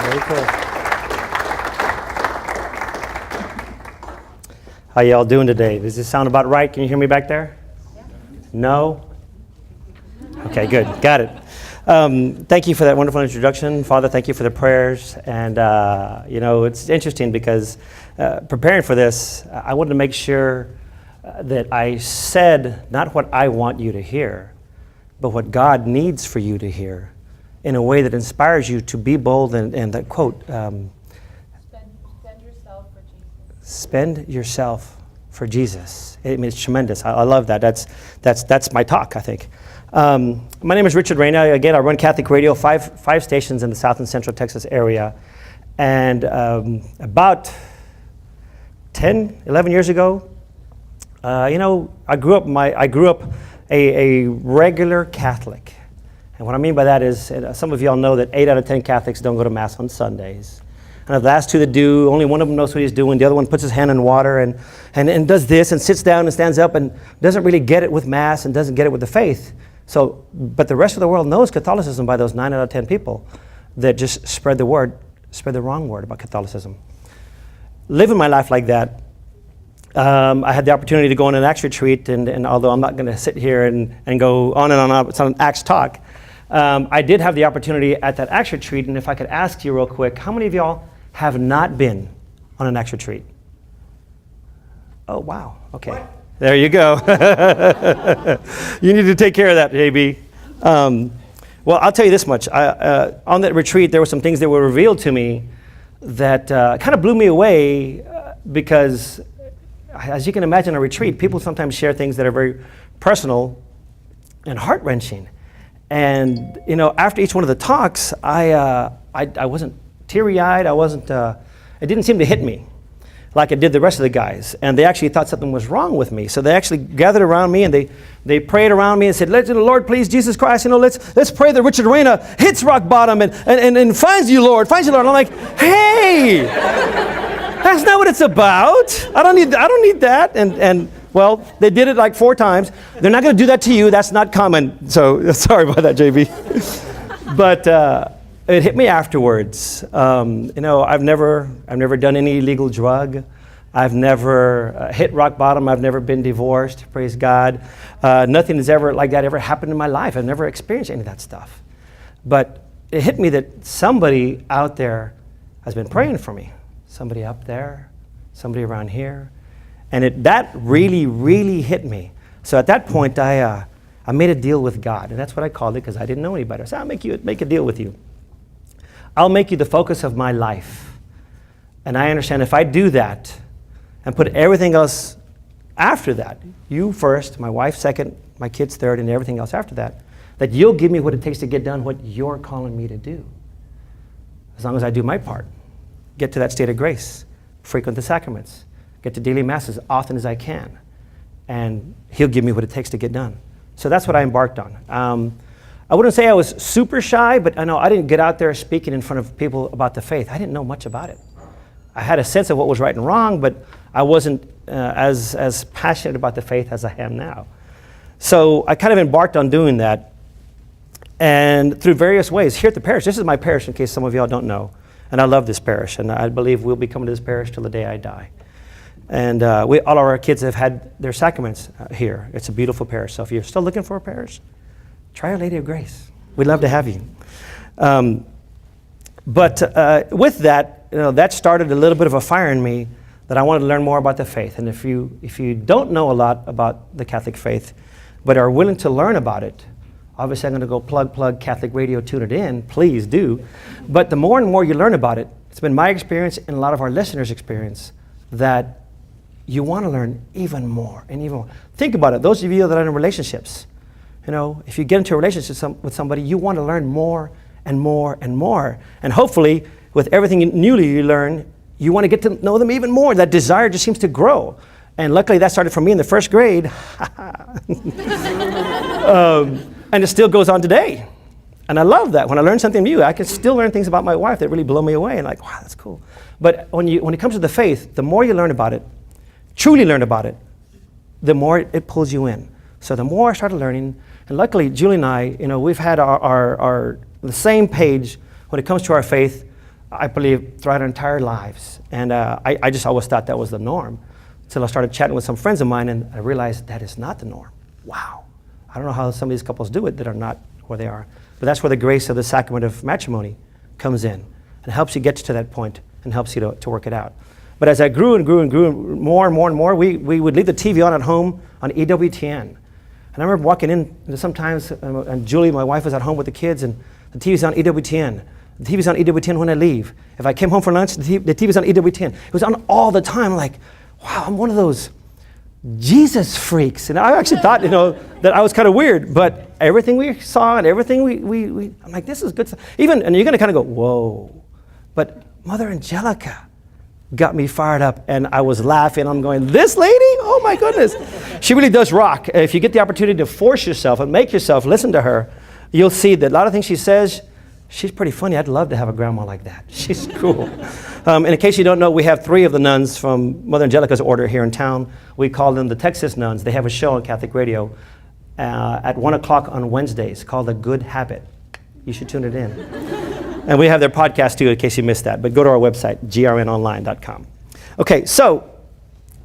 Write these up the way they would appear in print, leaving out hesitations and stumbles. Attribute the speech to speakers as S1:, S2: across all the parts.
S1: Very cool. How y'all doing today? Does this sound about right? Can you hear me back there? Yeah. No? Okay, good. Got it. Thank you for that wonderful introduction. Father, thank you for the prayers. And, it's interesting because preparing for this, I wanted to make sure that I said not what I want you to hear, but what God needs for you to hear in a way that inspires you to be bold and that quote,
S2: spend yourself for Jesus.
S1: Spend yourself for Jesus. It's tremendous. I love that. That's my talk, I think. My name is Richard Reyna. Again, I run Catholic Radio, five stations in the South and Central Texas area. And about 10, 11 years ago, I grew up a regular Catholic. And what I mean by that is, some of y'all know that 8 out of 10 Catholics don't go to Mass on Sundays. And of the last two that do, only one of them knows what he's doing. The other one puts his hand in water and does this and sits down and stands up and doesn't really get it with Mass and doesn't get it with the faith. But the rest of the world knows Catholicism by those 9 out of 10 people that just spread the wrong word about Catholicism. Living my life like that, I had the opportunity to go on an Acts retreat, and although I'm not going to sit here and go on and on, it's an Acts talk, I did have the opportunity at that Acts retreat, and if I could ask you real quick, how many of y'all have not been on an Acts retreat? Oh, wow. Okay. What? There you go. You need to take care of that, JB. Well, I'll tell you this much. On that retreat, there were some things that were revealed to me that kind of blew me away because, as you can imagine, a retreat, people sometimes share things that are very personal and heart-wrenching. And, after each one of the talks, I wasn't teary-eyed. It didn't seem to hit me like it did the rest of the guys. And they actually thought something was wrong with me. So they actually gathered around me and they prayed around me and said, Lord, please, Jesus Christ, let's pray that Richard Reyna hits rock bottom and finds you, Lord. Finds you, Lord. And I'm like, hey, that's not what it's about. I don't need that. And well, they did it like 4 times. They're not going to do that to you. That's not common. So sorry about that, JB. But it hit me afterwards. I've never done any illegal drug. I've never hit rock bottom. I've never been divorced. Praise God. Nothing has ever like that ever happened in my life. I've never experienced any of that stuff. But it hit me that somebody out there has been praying for me. Somebody up there, somebody around here. And that really, really hit me. So at that point, I made a deal with God. And that's what I called it because I didn't know any better. I said, I'll make a deal with you. I'll make you the focus of my life. And I understand if I do that and put everything else after that, you first, my wife second, my kids third, and everything else after that, that you'll give me what it takes to get done what you're calling me to do. As long as I do my part. Get to that state of grace. Frequent the sacraments. Get to daily Mass as often as I can. And he'll give me what it takes to get done. So that's what I embarked on. I wouldn't say I was super shy, but I didn't get out there speaking in front of people about the faith. I didn't know much about it. I had a sense of what was right and wrong, but I wasn't as passionate about the faith as I am now. So I kind of embarked on doing that. And through various ways, here at the parish, this is my parish in case some of y'all don't know. And I love this parish, and I believe we'll be coming to this parish till the day I die. And all of our kids have had their sacraments here. It's a beautiful parish. So if you're still looking for a parish, try Our Lady of Grace. We'd love to have you. But with that, that started a little bit of a fire in me that I wanted to learn more about the faith. And if you don't know a lot about the Catholic faith, but are willing to learn about it, obviously I'm going to go plug Catholic Radio, tune it in, please do. But the more and more you learn about it, it's been my experience and a lot of our listeners' experience that you want to learn even more and even more. Think about it, those of you that are in relationships, if you get into a relationship with somebody, you want to learn more and more and more. And hopefully, with everything newly you learn, you want to get to know them even more. That desire just seems to grow. And luckily, that started for me in the first grade. And it still goes on today. And I love that. When I learn something new, I can still learn things about my wife that really blow me away. And wow, that's cool. But when it comes to the faith, the more you learn about it, truly learn about it, the more it pulls you in. So the more I started learning, and luckily, Julie and I, we've had the same page when it comes to our faith I believe, throughout our entire lives. And I just always thought that was the norm until I started chatting with some friends of mine, and I realized that is not the norm. Wow. I don't know how some of these couples do it that are not where they are. But that's where the grace of the sacrament of matrimony comes in and helps you get to that point and helps you to work it out. But as I grew and grew and grew more and more and more, we would leave the TV on at home on EWTN. And I remember walking in sometimes, and Julie, my wife, was at home with the kids, and the TV's on EWTN. The TV's on EWTN when I leave. If I came home for lunch, the TV's on EWTN. It was on all the time. I'm like, wow, I'm one of those Jesus freaks. And I actually thought, that I was kind of weird, but everything we saw and everything we I'm like, this is good stuff. Even, and you're going to kind of go, whoa. But Mother Angelica got me fired up, and I was laughing. I'm going, this lady? Oh my goodness. She really does rock. If you get the opportunity to force yourself and make yourself listen to her, you'll see that a lot of things she says, she's pretty funny. I'd love to have a grandma like that. She's cool. And in case you don't know, we have 3 of the nuns from Mother Angelica's order here in town. We call them the Texas nuns. They have a show on Catholic radio at 1 o'clock on Wednesdays called The Good Habit. You should tune it in. And we have their podcast too, in case you missed that. But go to our website, grnonline.com. Okay, so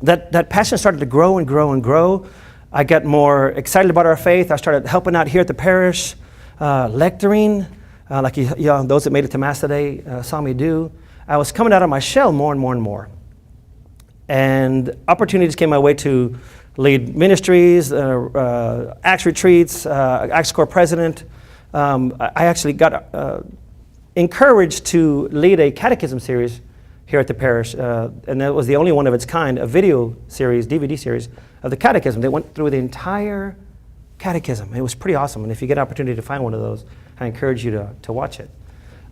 S1: that passion started to grow and grow and grow. I got more excited about our faith. I started helping out here at the parish, lecturing, like those that made it to Mass today saw me do. I was coming out of my shell more and more and more. And opportunities came my way to lead ministries, Acts retreats, Acts Corps president. I actually got encouraged to lead a catechism series here at the parish, and that was the only one of its kind, a video series, DVD series of the catechism. They went through the entire catechism. It was pretty awesome, and if you get an opportunity to find one of those, I encourage you to watch it.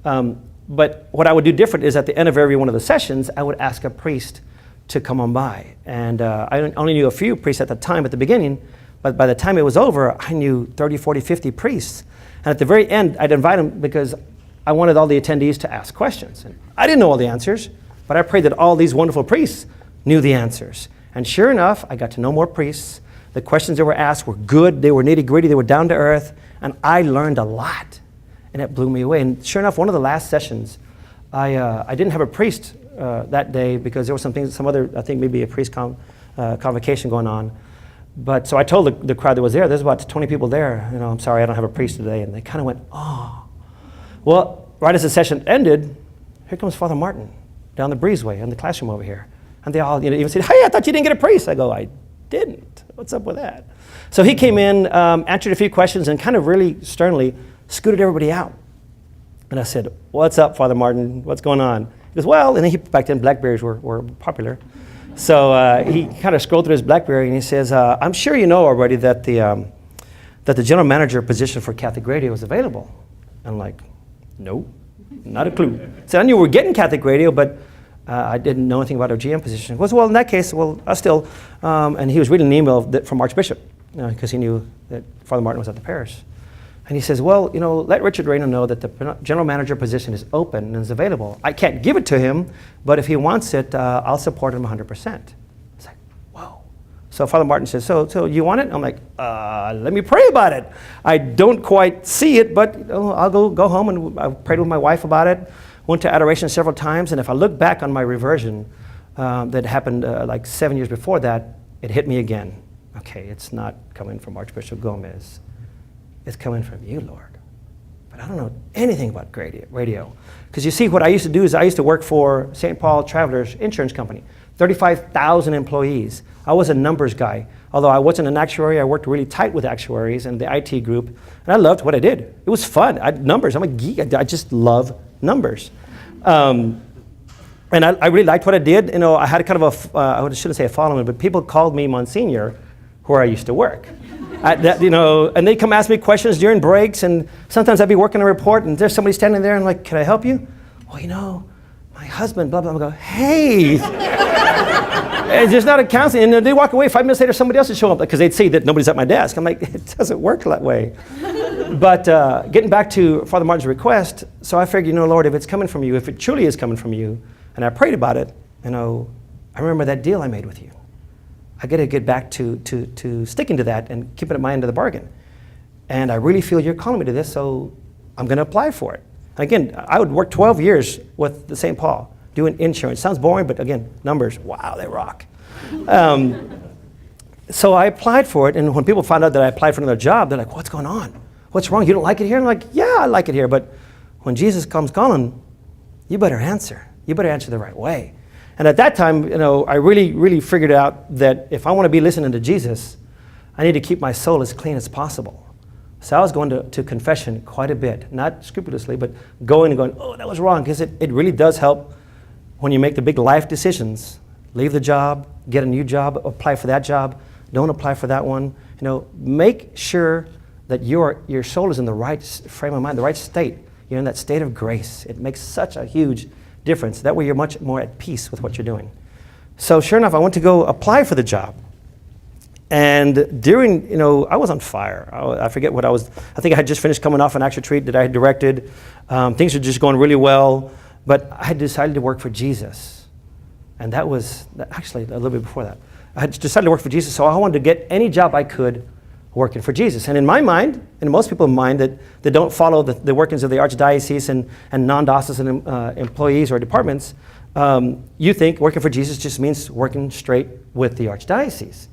S1: But what I would do different is at the end of every one of the sessions, I would ask a priest to come on by. And I only knew a few priests at the time at the beginning, but by the time it was over, I knew 30, 40, 50 priests. And at the very end, I'd invite them because I wanted all the attendees to ask questions. And I didn't know all the answers, but I prayed that all these wonderful priests knew the answers. And sure enough, I got to know more priests. The questions that were asked were good, they were nitty-gritty, they were down to earth, and I learned a lot. And it blew me away. And sure enough, one of the last sessions, I didn't have a priest that day because there was some other, I think maybe a priest convocation going on. But so I told the crowd that was there's about 20 people there, I'm sorry, I don't have a priest today. And they kind of went, oh. Well, right as the session ended, here comes Father Martin down the breezeway in the classroom over here. And they all even said, hey, I thought you didn't get a priest. I go, I didn't. What's up with that? So he came in, answered a few questions, and kind of really sternly scooted everybody out. And I said, what's up, Father Martin? What's going on? He goes, well, and back then Blackberries were popular. So he kind of scrolled through his Blackberry and he says, I'm sure you know already that the general manager position for Catholic Radio is available. I'm like, no, not a clue. So I knew we were getting Catholic Radio, but I didn't know anything about our GM position. He goes, well, in that case, I still, and he was reading an email from Archbishop because he knew that Father Martin was at the parish. And he says, well, let Richard Reyna know that the general manager position is open and is available. I can't give it to him, but if he wants it, I'll support him 100%. It's like, whoa. So Father Martin says, so you want it? I'm like, let me pray about it. I don't quite see it, but I'll go home, and I prayed with my wife about it, went to adoration several times, and if I look back on my reversion that happened like 7 years before that, it hit me again. Okay, it's not coming from Archbishop Gomez. It's coming from you, Lord. But I don't know anything about radio. Because you see, what I used to do is I used to work for St. Paul Travelers Insurance Company, 35,000 employees. I was a numbers guy. Although I wasn't an actuary, I worked really tight with actuaries and the IT group. And I loved what I did. It was fun. Numbers, I'm a geek. I just love numbers. And I really liked what I did. I had kind of I shouldn't say a following, but people called me Monsignor where I used to work. And they come ask me questions during breaks, and sometimes I'd be working a report, and there's somebody standing there, and I'm like, can I help you? Well, my husband, blah, blah, blah. I go, hey. And there's not a counseling, and they walk away. 5 minutes later, somebody else would show up, because they'd see that nobody's at my desk. I'm like, it doesn't work that way. But getting back to Father Martin's request, so I figured, Lord, if it's coming from you, if it truly is coming from you, and I prayed about it, I remember that deal I made with you. I got to get back to sticking to that and keeping at my end of the bargain. And I really feel you're calling me to this, so I'm going to apply for it. Again, I would work 12 years with the St. Paul doing insurance. Sounds boring, but again, numbers, wow, they rock. So I applied for it, and when people found out that I applied for another job, they're like, what's going on? What's wrong? You don't like it here? And I'm like, yeah, I like it here, but when Jesus comes calling, you better answer. You better answer the right way. And at that time, I really, really figured out that if I want to be listening to Jesus, I need to keep my soul as clean as possible. So I was going to confession quite a bit, not scrupulously, but going and going, oh, that was wrong, because it really does help when you make the big life decisions. Leave the job, get a new job, apply for that job, don't apply for that one. Make sure that your soul is in the right frame of mind, the right state. You're in that state of grace. It makes such a huge difference. That way you're much more at peace with what you're doing. So sure enough, I went to go apply for the job. And during, I was on fire. I forget what I was. I think I had just finished coming off an act retreat that I had directed. Things were just going really well. But I had decided to work for Jesus. And that was actually a little bit before that. I had decided to work for Jesus, so I wanted to get any job I could working for Jesus. And in my mind, and most people's mind that don't follow the workings of the Archdiocese and non-diocesan employees or departments, you think working for Jesus just means working straight with the Archdiocese.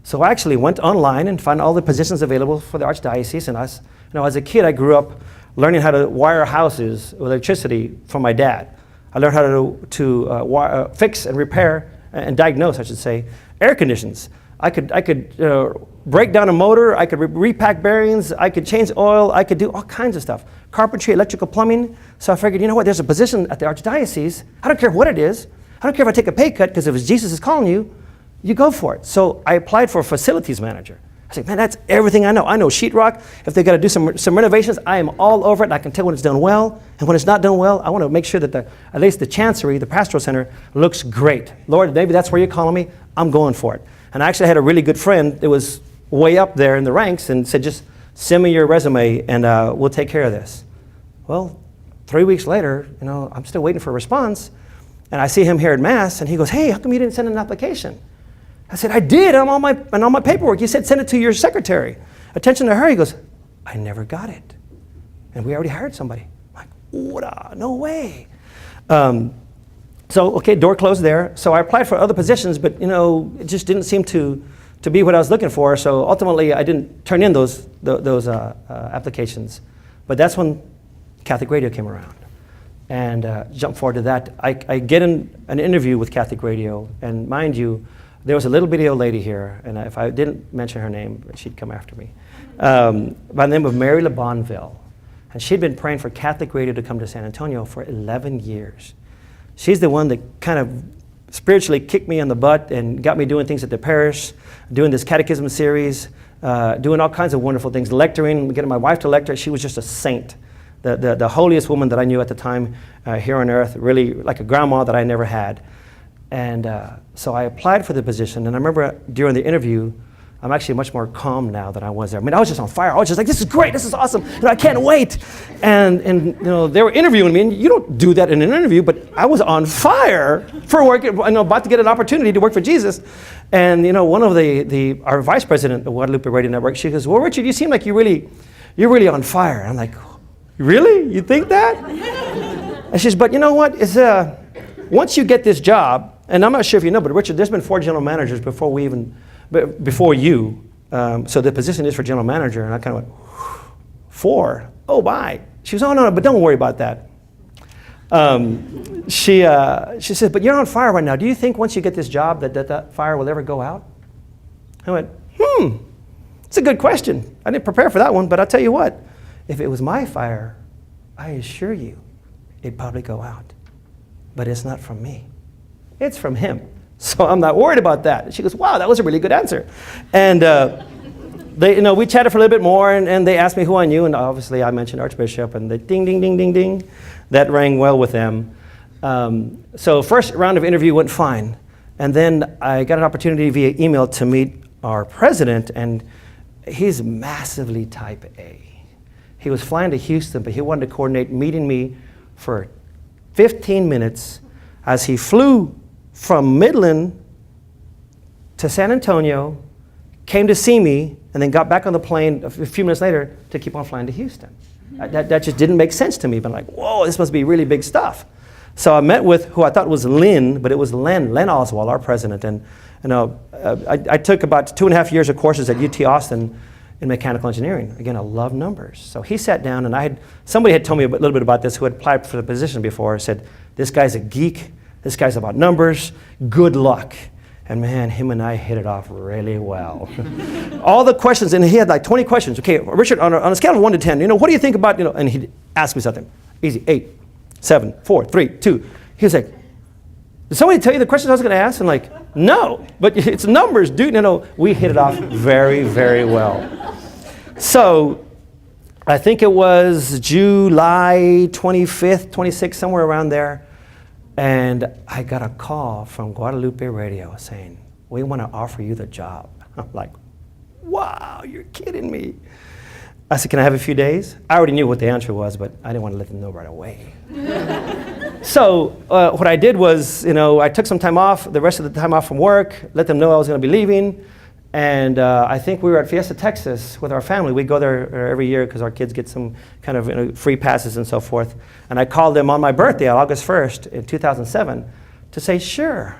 S1: So I actually went online and found all the positions available for the Archdiocese. And as a kid, I grew up learning how to wire houses with electricity from my dad. I learned how to fix and repair and diagnose, I should say, air conditions. I could break down a motor. I could repack bearings. I could change oil. I could do all kinds of stuff. Carpentry, electrical, plumbing. So I figured, there's a position at the Archdiocese. I don't care what it is. I don't care if I take a pay cut, because if it's Jesus is calling you, you go for it. So I applied for a facilities manager. I said, man, that's everything I know. I know sheetrock. If they got to do some renovations, I am all over it. And I can tell when it's done well. And when it's not done well, I want to make sure that at least the chancery, the pastoral center, looks great. Lord, maybe that's where you're calling me. I'm going for it. And I actually had a really good friend that was way up there in the ranks and said, just send me your resume and we'll take care of this. Well, 3 weeks later, I'm still waiting for a response. And I see him here at Mass, and he goes, hey, how come you didn't send an application? I said, I did, on all my paperwork. You said send it to your secretary. Attention to her. He goes, I never got it. And we already hired somebody. I'm like, no way. So, okay, door closed there. So I applied for other positions, but it just didn't seem to be what I was looking for. So ultimately, I didn't turn in those applications. But that's when Catholic Radio came around. And jump forward to that. I get in an interview with Catholic Radio, and mind you, there was a little bitty old lady here, and if I didn't mention her name, she'd come after me, by the name of Mary LeBonville. And she'd been praying for Catholic Radio to come to San Antonio for 11 years. She's the one that kind of spiritually kicked me in the butt and got me doing things at the parish, doing this catechism series, doing all kinds of wonderful things, lecturing, getting my wife to lecture. She was just a saint, the holiest woman that I knew at the time here on earth, really like a grandma that I never had. And so I applied for the position, and I remember during the interview, I'm actually much more calm now than I was there. I mean, I was just on fire. I was just like, this is great, this is awesome, I can't wait. And they were interviewing me, and you don't do that in an interview, but I was on fire for working, about to get an opportunity to work for Jesus. And one of our vice president of Guadalupe Radio Network, she goes, well, Richard, you seem like you're really on fire. And I'm like, really? You think that? And she says, but you know what? Once you get this job, and I'm not sure if you know, but Richard, there's been 4 general managers before you. So the position is for general manager. And I kind of went, 4? Oh, bye. She goes, oh, no, but don't worry about that. She says, but you're on fire right now. Do you think once you get this job that fire will ever go out? I went, it's a good question. I didn't prepare for that one, but I'll tell you what. If it was my fire, I assure you, it'd probably go out. But it's not from me. It's from him. So I'm not worried about that. She goes, wow, that was a really good answer. And we chatted for a little bit more, and they asked me who I knew, and obviously I mentioned Archbishop, and the ding, ding, ding, ding, ding. That rang well with them. So first round of interview went fine. And then I got an opportunity via email to meet our president, and he's massively type A. He was flying to Houston, but he wanted to coordinate meeting me for 15 minutes as he flew from Midland to San Antonio, came to see me, and then got back on the plane a few minutes later to keep on flying to Houston. That just didn't make sense to me. But I'm like, whoa, this must be really big stuff. So I met with who I thought was Lynn, but it was Len Oswald, our president. And I took about 2.5 years of courses at UT Austin in mechanical engineering. Again, I love numbers. So he sat down, and somebody had told me a little bit about this who had applied for the position before. Said, this guy's a geek. This guy's about numbers. Good luck. And man, him and I hit it off really well. All the questions, and he had like 20 questions. Okay, Richard, on a scale of 1 to 10, what do you think about, and he'd ask me something. Easy, 8, 7, 4, 3, 2. He was like, did somebody tell you the questions I was going to ask? I'm like, no, but it's numbers, dude. We hit it off very, very well. So I think it was July 25th, 26th, somewhere around there. And I got a call from Guadalupe Radio saying, we want to offer you the job. I'm like, wow, you're kidding me. I said, can I have a few days? I already knew what the answer was, but I didn't want to let them know right away. So what I did was, I took some time off, the rest of the time off from work, let them know I was going to be leaving. And I think we were at Fiesta, Texas with our family. We go there every year because our kids get some kind of free passes and so forth. And I called them on my birthday, August 1st in 2007, to say, sure,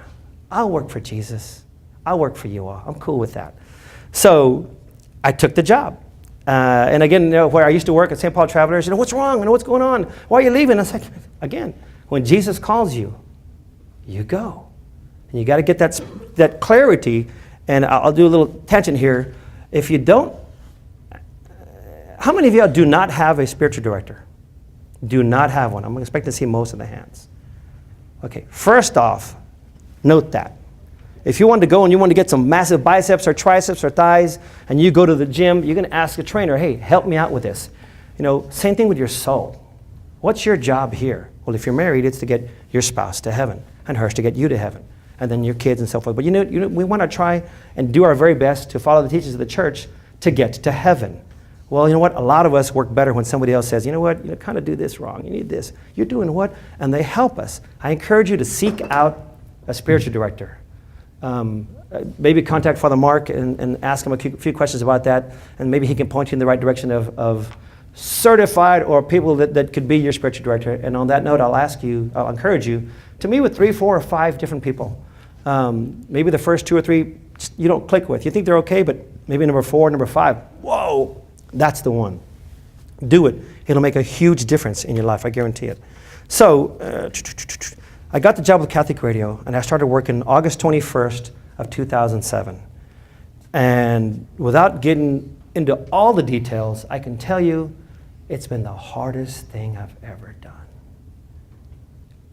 S1: I'll work for Jesus. I'll work for you all. I'm cool with that. So I took the job. And again, where I used to work at St. Paul Travelers, what's wrong? What's going on? Why are you leaving? I was like, again, when Jesus calls you, you go. And you got to get that clarity. And I'll do a little tangent here. If you don't, how many of y'all do not have a spiritual director? Do not have one. I'm expecting to see most of the hands. Okay, first off, note that. If you want to go and you want to get some massive biceps or triceps or thighs, and you go to the gym, you're going to ask a trainer, hey, help me out with this. Same thing with your soul. What's your job here? Well, if you're married, it's to get your spouse to heaven, and hers to get you to heaven, and then your kids and so forth. But we want to try and do our very best to follow the teachings of the church to get to heaven. Well, you know what? A lot of us work better when somebody else says, you know what? You kind of do this wrong. You need this. You're doing what? And they help us. I encourage you to seek out a spiritual director. Maybe contact Father Mark and ask him a few questions about that, and maybe he can point you in the right direction of certified or people that could be your spiritual director. And on that note, I'll encourage you to meet with 3, 4, or 5 different people. Maybe the first 2 or 3 you don't click with. You think they're okay, but maybe number 4, number 5, whoa, that's the one. Do it. It'll make a huge difference in your life, I guarantee it. So I got the job with Catholic Radio, and I started working August 21st of 2007. And without getting into all the details, I can tell you it's been the hardest thing I've ever done.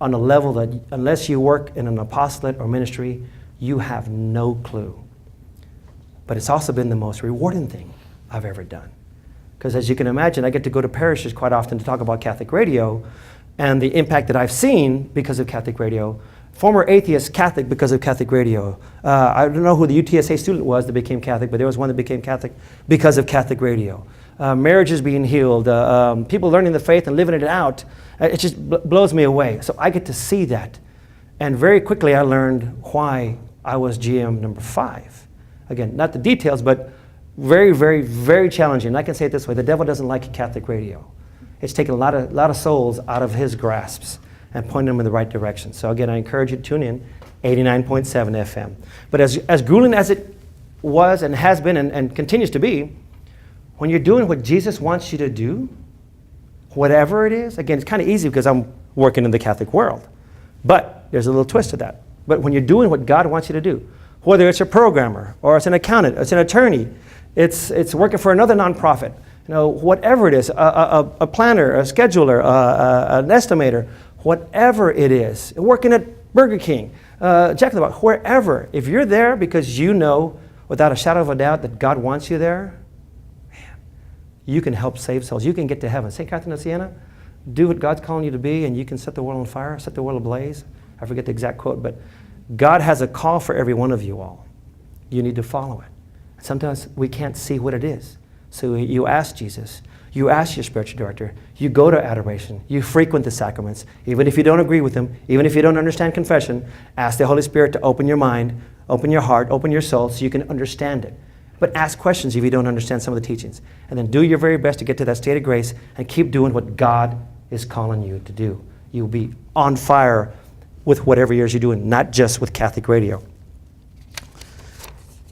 S1: On a level that, unless you work in an apostolate or ministry, you have no clue. But it's also been the most rewarding thing I've ever done. Because as you can imagine, I get to go to parishes quite often to talk about Catholic Radio and the impact that I've seen because of Catholic Radio. Former atheist Catholic because of Catholic Radio. I don't know who the UTSA student was that became Catholic, but there was one that became Catholic because of Catholic Radio. Marriages being healed, people learning the faith and living it out. It just blows me away. So I get to see that. And very quickly I learned why I was GM number 5. Again, not the details, but very, very, very challenging. I can say it this way, the devil doesn't like Catholic Radio. It's taken a lot of souls out of his grasps and pointing them in the right direction. So again, I encourage you to tune in, 89.7 FM. But as grueling as it was and has been and continues to be, when you're doing what Jesus wants you to do, whatever it is, again, it's kind of easy because I'm working in the Catholic world. But there's a little twist to that. But when you're doing what God wants you to do, whether it's a programmer or it's an accountant, it's an attorney, it's working for another nonprofit, whatever it is, a planner, a scheduler, an estimator, whatever it is, working at Burger King, Jack in the Box, wherever, if you're there because you know without a shadow of a doubt that God wants you there, man, you can help save souls. You can get to heaven. St. Catherine of Siena, do what God's calling you to be and you can set the world on fire, set the world ablaze. I forget the exact quote, but God has a call for every one of you all. You need to follow it. Sometimes we can't see what it is. So you ask Jesus, you ask your spiritual director, you go to adoration, you frequent the sacraments, even if you don't agree with them, even if you don't understand confession, ask the Holy Spirit to open your mind, open your heart, open your soul so you can understand it. But ask questions if you don't understand some of the teachings. And then do your very best to get to that state of grace and keep doing what God is calling you to do. You'll be on fire with whatever it is you're doing, not just with Catholic radio.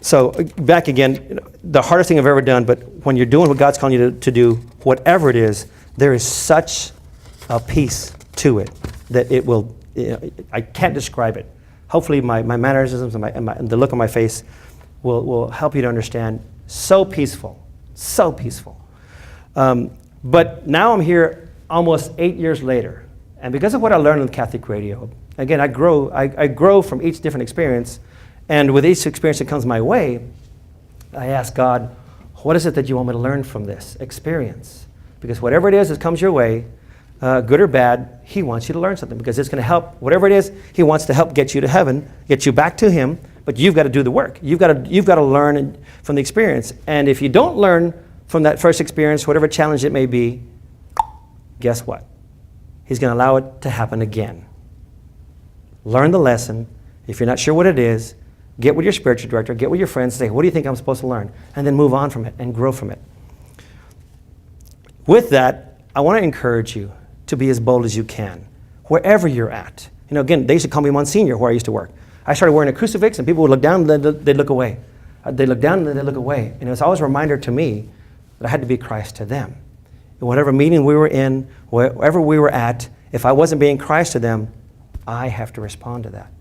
S1: So back again, the hardest thing I've ever done, but when you're doing what God's calling you to do, whatever it is, there is such a peace to it that it will, I can't describe it. Hopefully my mannerisms and the look on my face will help you to understand. So peaceful, so peaceful. But now I'm here almost 8 years later. And because of what I learned on Catholic radio, again, I grow from each different experience. And with each experience that comes my way, I ask God, what is it that you want me to learn from this experience? Because whatever it is that comes your way, good or bad, He wants you to learn something because it's going to help. Whatever it is, He wants to help get you to heaven, get you back to Him, but you've got to do the work. You've got to learn from the experience. And if you don't learn from that first experience, whatever challenge it may be, guess what? He's going to allow it to happen again. Learn the lesson. If you're not sure what it is, get with your spiritual director, get with your friends, say, what do you think I'm supposed to learn? And then move on from it and grow from it. With that, I want to encourage you to be as bold as you can, wherever you're at. Again, they used to call me Monsignor where I used to work. I started wearing a crucifix and people would look down and they'd look away. They look down and they'd look away. And it was always a reminder to me that I had to be Christ to them. In whatever meeting we were in, wherever we were at, if I wasn't being Christ to them, I have to respond to that.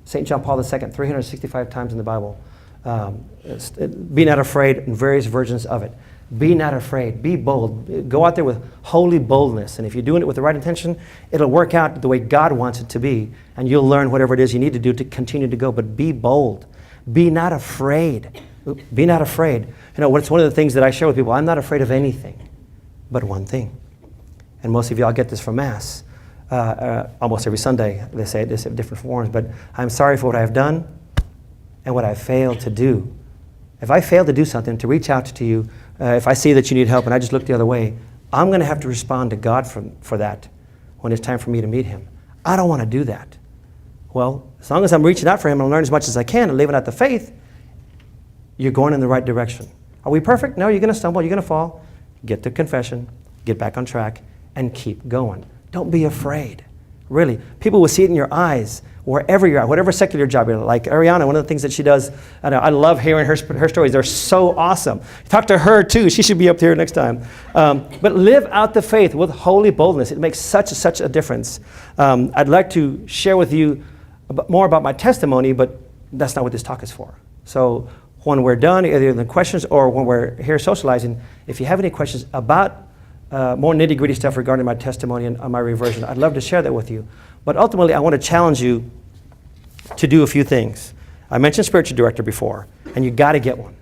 S1: St. John Paul II, 365 times in the Bible. Be not afraid in various versions of it. Be not afraid. Be bold. Go out there with holy boldness. And if you're doing it with the right intention, it'll work out the way God wants it to be. And you'll learn whatever it is you need to do to continue to go. But be bold. Be not afraid. Be not afraid. It's one of the things that I share with people. I'm not afraid of anything but one thing. And most of y'all get this from Mass. Almost every Sunday, they say this in different forms, but I'm sorry for what I've done and what I've failed to do. If I fail to do something, to reach out to you, if I see that you need help and I just look the other way, I'm going to have to respond to God for that when it's time for me to meet Him. I don't want to do that. Well, as long as I'm reaching out for Him and learn as much as I can and living out the faith, you're going in the right direction. Are we perfect? No, you're going to stumble, you're going to fall. Get to confession, get back on track, and keep going. Don't be afraid. Really. People will see it in your eyes, wherever you're at, whatever secular job you're in. Like Ariana, one of the things that she does, I love hearing her stories. They're so awesome. Talk to her too. She should be up here next time. But live out the faith with holy boldness. It makes such a difference. I'd like to share with you more about my testimony, but that's not what this talk is for. So when we're done, either in the questions or when we're here socializing, if you have any questions about more nitty-gritty stuff regarding my testimony and my reversion, I'd love to share that with you. But ultimately, I want to challenge you to do a few things. I mentioned spiritual director before, and you got to get one.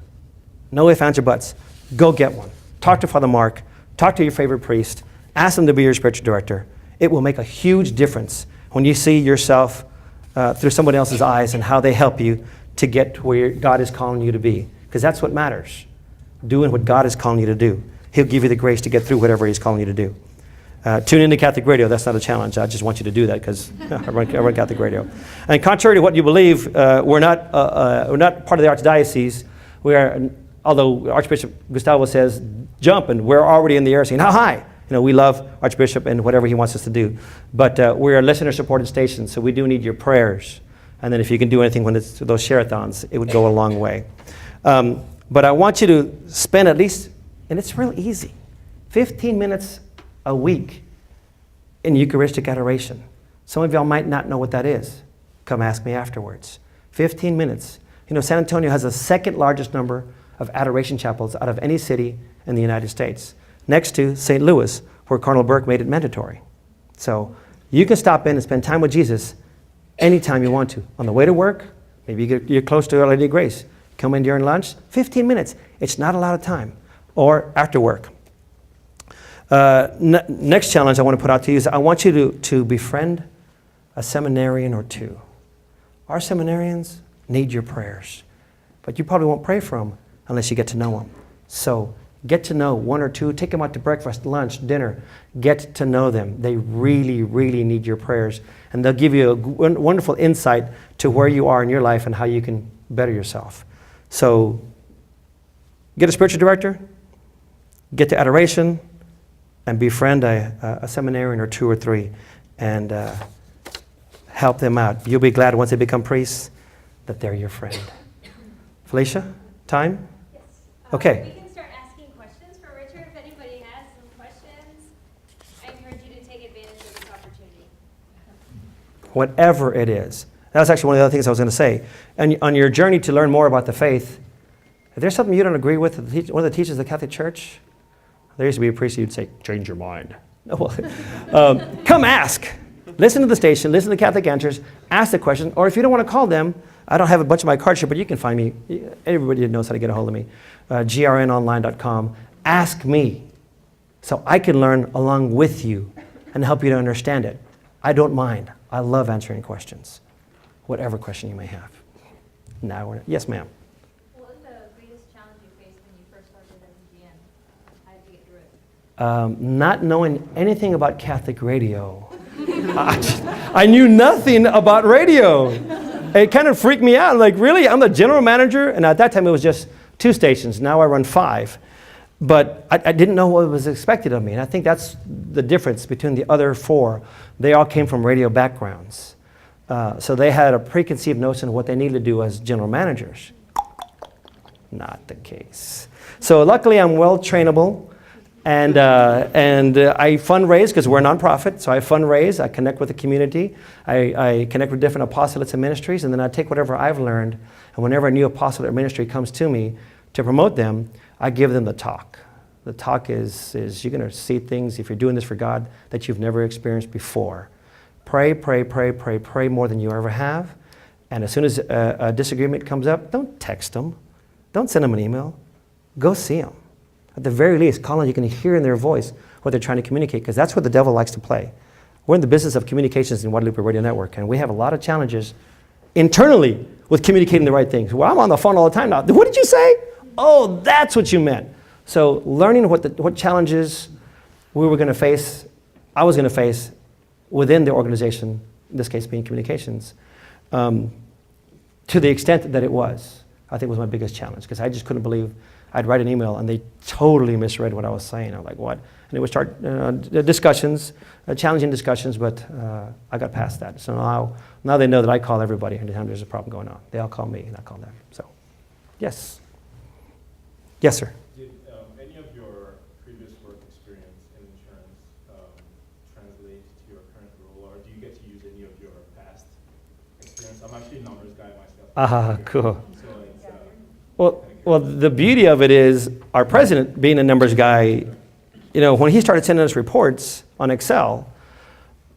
S1: No ifs, ands, or buts. Go get one. Talk to Father Mark. Talk to your favorite priest. Ask them to be your spiritual director. It will make a huge difference when you see yourself through somebody else's eyes and how they help you to get to where God is calling you to be. Because that's what matters. Doing what God is calling you to do. He'll give you the grace to get through whatever He's calling you to do. Tune into Catholic radio. That's not a challenge. I just want you to do that because I run Catholic radio. And contrary to what you believe, we're not part of the Archdiocese. We are, although Archbishop Gustavo says jump, and we're already in the air saying how high. We love Archbishop and whatever he wants us to do. But we're a listener-supported station, so we do need your prayers. And then if you can do anything when it's those share-a-thons, it would go a long way. But I want you to spend at least, and it's real easy, 15 minutes a week in Eucharistic adoration. Some of y'all might not know what that is. Come ask me afterwards. 15 minutes. San Antonio has the second largest number of adoration chapels out of any city in the United States, next to St. Louis, where Cardinal Burke made it mandatory. So you can stop in and spend time with Jesus anytime you want to. On the way to work, maybe you're close to Our Lady of Grace. Come in during lunch, 15 minutes. It's not a lot of time. Or after work. Next challenge I want to put out to you is I want you to befriend a seminarian or two. Our seminarians need your prayers, but you probably won't pray for them unless you get to know them. So get to know one or two, take them out to breakfast, lunch, dinner, get to know them. They really, really need your prayers, and they'll give you a wonderful insight to where you are in your life and how you can better yourself. So get a spiritual director, get to adoration, and befriend a seminarian or 2 or 3, and help them out. You'll be glad once they become priests that they're your friend. Felicia, time?
S2: Yes.
S1: Okay.
S2: We can start asking questions for Richard. If anybody has some questions, I encourage you to take advantage of this opportunity.
S1: Whatever it is. That was actually one of the other things I was going to say. And on your journey to learn more about the faith, if there's something you don't agree with, one of the teachers of the Catholic Church, there used to be a priest who'd say, change your mind. Come ask. Listen to the station, listen to Catholic Answers, ask the question, or if you don't want to call them, I don't have a bunch of my cards here, but you can find me. Everybody knows how to get a hold of me. grnonline.com. Ask me so I can learn along with you and help you to understand it. I don't mind. I love answering questions, whatever question you may have. Yes, ma'am.
S2: What was the greatest challenge you faced when you first started at GN? How did you get through it?
S1: Not knowing anything about Catholic radio. I knew nothing about radio. It kind of freaked me out. Like, really? I'm the general manager? And at that time, it was just 2 stations. Now I run 5. But I didn't know what was expected of me. And I think that's the difference between the other 4. They all came from radio backgrounds. So they had a preconceived notion of what they needed to do as general managers. Not the case. So luckily, I'm well trainable. And I fundraise because we're a nonprofit. So I fundraise, I connect with the community, I connect with different apostolates and ministries, and then I take whatever I've learned, and whenever a new apostolate or ministry comes to me to promote them, I give them the talk. The talk is you're going to see things, if you're doing this for God, that you've never experienced before. Pray, pray, pray, pray, pray more than you ever have. And as soon as a disagreement comes up, don't text them. Don't send them an email. Go see them. At the very least, call them. You can hear in their voice what they're trying to communicate, because that's what the devil likes to play. We're in the business of communications in Guadalupe Radio Network, and we have a lot of challenges internally with communicating the right things. Well, I'm on the phone all the time now. What did you say? Oh, that's what you meant. So learning what challenges we were going to face, I was going to face within the organization, in this case being communications, to the extent that it was, I think was my biggest challenge, because I just couldn't believe I'd write an email and they totally misread what I was saying. I'm like, what? And it would start discussions, challenging discussions, but I got past that. So now they know that I call everybody anytime there's a problem going on. They all call me and I call them. So, yes. Yes, sir.
S3: Did any of your previous work experience in insurance translate to your current role, or do you get to use any of your past experience? I'm actually a numbers guy myself.
S1: Cool.
S3: So it's,
S1: Well, the beauty of it is our president, being a numbers guy, when he started sending us reports on Excel,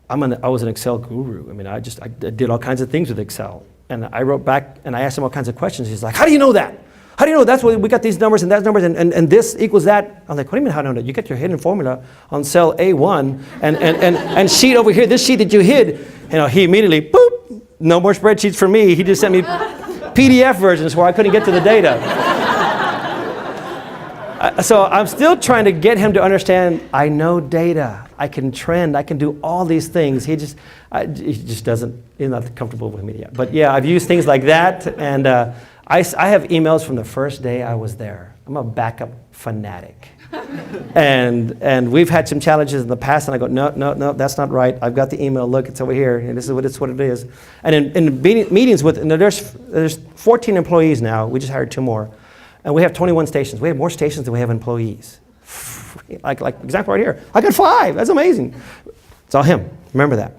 S1: I was an Excel guru. I mean, I did all kinds of things with Excel. And I wrote back and I asked him all kinds of questions. He's like, how do you know that? How do you know that's what we got these numbers and that numbers and this equals that? I'm like, what do you mean how do you know that? You get your hidden formula on cell A1 and sheet over here, this sheet that you hid. He immediately, boop, no more spreadsheets for me. He just sent me PDF versions where I couldn't get to the data. So I'm still trying to get him to understand, I know data, I can trend, I can do all these things. He just doesn't, he's not comfortable with me yet. But yeah, I've used things like that, and I have emails from the first day I was there. I'm a backup fanatic. and we've had some challenges in the past, and I go, no, that's not right. I've got the email, look, it's over here, and this is what it is. And in meetings with, there's 14 employees now, we just hired 2 more. And we have 21 stations. We have more stations than we have employees. Like example right here. I got 5. That's amazing. It's all him. Remember that.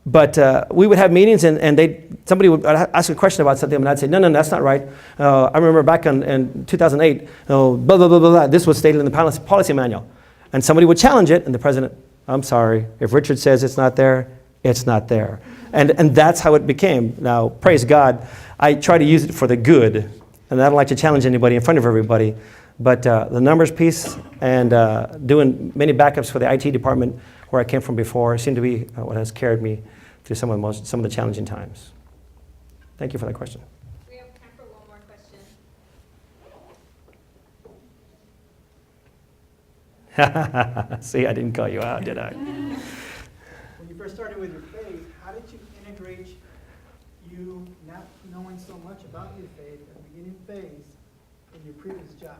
S1: But we would have meetings, and somebody would ask a question about something, and I'd say, no, that's not right. I remember back in 2008, blah, blah, blah, blah, blah. This was stated in the policy manual. And somebody would challenge it, and the president, I'm sorry. If Richard says it's not there, it's not there. And that's how it became. Now, praise God, I try to use it for the good. And I don't like to challenge anybody in front of everybody, but the numbers piece and doing many backups for the IT department where I came from before seemed to be what has carried me through some of the challenging times. Thank you for that question.
S2: We have time for one more question.
S1: See, I didn't call you out, did I?
S4: When you first started with your faith, how did you integrate you you, not knowing so much about your faith at the beginning phase in your previous job?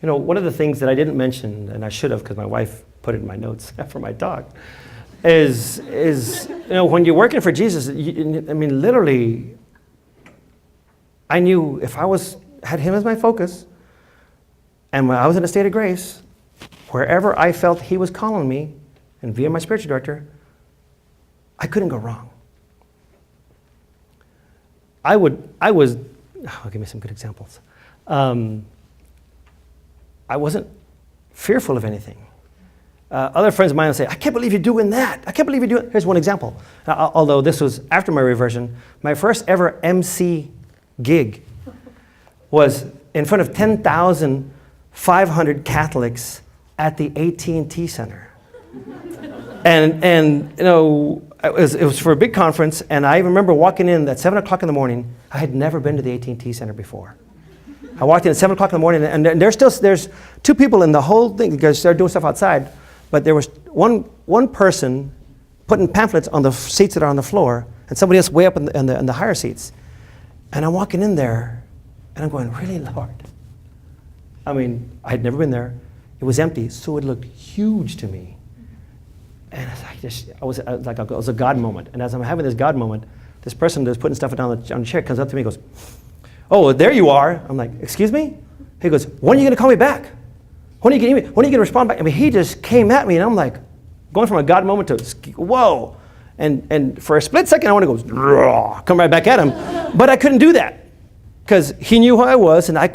S1: You know, one of the things that I didn't mention, and I should have because my wife put it in my notes for my talk, is you know, when you're working for Jesus, I mean, literally, I knew if I had him as my focus, and when I was in a state of grace, wherever I felt he was calling me, and via my spiritual director, I couldn't go wrong. I'll give me some good examples. I wasn't fearful of anything. Other friends of mine would say, I can't believe you're doing that. I can't believe you're doing. Here's one example. Although this was after my reversion, my first ever MC gig was in front of 10,500 Catholics at the AT&T Center. And you know, it was for a big conference, and I remember walking in at 7 o'clock in the morning. I had never been to the AT&T Center before. I walked in at 7 o'clock in the morning, and there's two people in the whole thing because they're doing stuff outside, but there was one person putting pamphlets on the seats that are on the floor, and somebody else way up in the higher seats. And I'm walking in there, and I'm going, really, Lord? I mean, I had never been there. It was empty, so it looked huge to me. And it was a God moment. And as I'm having this God moment, this person that's putting stuff on the chair comes up to me and goes, oh, there you are. I'm like, excuse me? He goes, when are you going to call me back? When are you going to respond back? I mean, he just came at me, and I'm like, going from a God moment to, whoa. And for a split second, I want to go, come right back at him. But I couldn't do that because he knew who I was, and I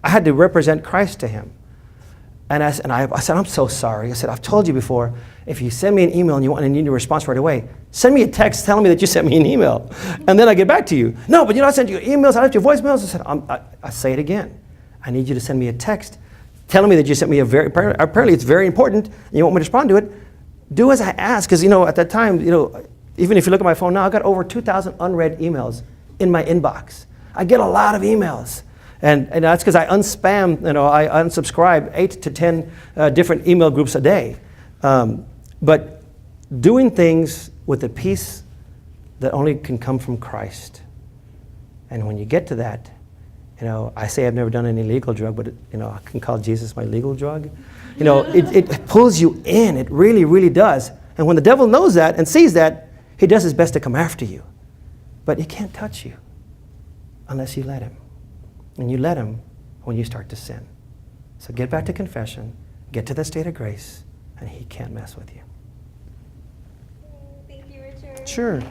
S1: had to represent Christ to him. And I said, I'm so sorry. I said, I've told you before, if you send me an email and you need a response right away, send me a text telling me that you sent me an email. And then I get back to you. No, but I sent you emails, I left you voicemails. I said, I say it again. I need you to send me a text telling me that you sent me apparently it's very important, and you want me to respond to it. Do as I ask, because at that time, even if you look at my phone now, I got over 2,000 unread emails in my inbox. I get a lot of emails. And that's because I unspam, I unsubscribe 8 to 10 different email groups a day. But doing things with a peace that only can come from Christ. And when you get to that, I say I've never done any legal drug, but I can call Jesus my legal drug. It pulls you in. It really, really does. And when the devil knows that and sees that, he does his best to come after you. But he can't touch you unless you let him. And you let him when you start to sin. So get back to confession, get to that state of grace, and he can't mess with you.
S2: Thank you, Richard.
S1: Sure.